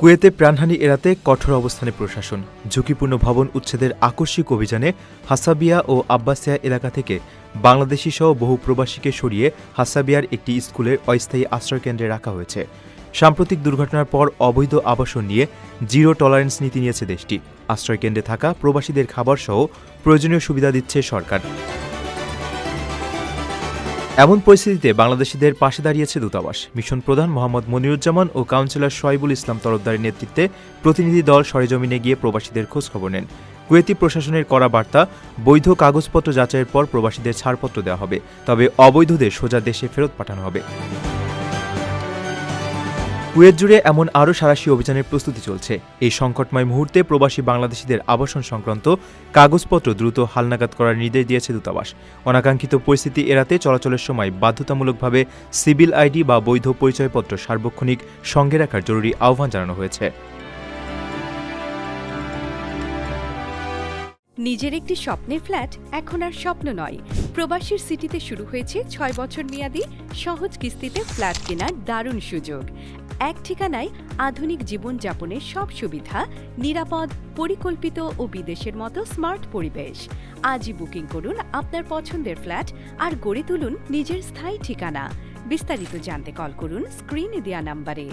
কুয়েতে প্রাণহানি এড়াতে কঠোর অবস্থানে প্রশাসন। ঝুঁকিপূর্ণ ভবন উচ্ছেদের আকস্মিক অভিযানে হাসাবিয়া ও আব্বাসিয়া এলাকা থেকে বাংলাদেশি সহ বহু প্রবাসীকে সরিয়ে হাসাবিয়ার একটি স্কুলের অস্থায়ী আশ্রয়কেন্দ্রে রাখা হয়েছে। সাম্প্রতিক দুর্ঘটনার পর অবৈধ আবাসন নিয়ে জিরো টলারেন্স নীতি নিয়েছে দেশটি। আশ্রয়কেন্দ্রে থাকা প্রবাসীদের খাবার সহ প্রয়োজনীয় সুবিধা দিচ্ছে সরকার। এমন পরিস্থিতিতে বাংলাদেশিদের পাশে দাঁড়িয়েছে দূতাবাস। মিশন প্রধান মোহাম্মদ মনিরুজ্জামান ও কাউন্সিলর শোয়েবুল ইসলাম তরফদারের নেতৃত্বে প্রতিনিধি দল সরেজমিনে গিয়ে প্রবাসীদের খোঁজখবর নেন। কুয়েতি প্রশাসনের কড়া বার্তা, বৈধ কাগজপত্র যাচাইয়ের পর প্রবাসীদের ছাড়পত্র দেওয়া হবে, তবে অবৈধদের সোজা দেশে ফেরত পাঠানো হবে। কুয়েত জুড়ে এমন আরও সাঁড়াশি অভিযানের প্রস্তুতি চলছে। এই সংকটময় মুহূর্তে প্রবাসী বাংলাদেশিদের আবাসন সংক্রান্ত কাগজপত্র দ্রুত হালনাগাদ করার নির্দেশ দিয়েছে দূতাবাস। অনাকাঙ্ক্ষিত পরিস্থিতি এড়াতে চলাচলের সময় বাধ্যতামূলকভাবে সিভিল আইডি বা বৈধ পরিচয়পত্র সার্বক্ষণিক সঙ্গে রাখার জরুরি আহ্বান জানানো হয়েছে। নিজের একটি স্বপ্নের ফ্ল্যাট এখন আর স্বপ্ন নয়। প্রবাসীর সিটিতে শুরু হয়েছে ৬ বছর মেয়াদী সহজ কিস্তিতে ফ্ল্যাট কেনার দারুণ সুযোগ। এক ঠিকানায় আধুনিক জীবনযাপনের সব সুবিধা, নিরাপদ, পরিকল্পিত ও বিদেশের মতো স্মার্ট পরিবেশ। আজই বুকিং করুন আপনার পছন্দের ফ্ল্যাট আর গড়ে তুলুন নিজের স্থায়ী ঠিকানা। বিস্তারিত জানতে কল করুন স্ক্রিনে দেওয়া নাম্বারে।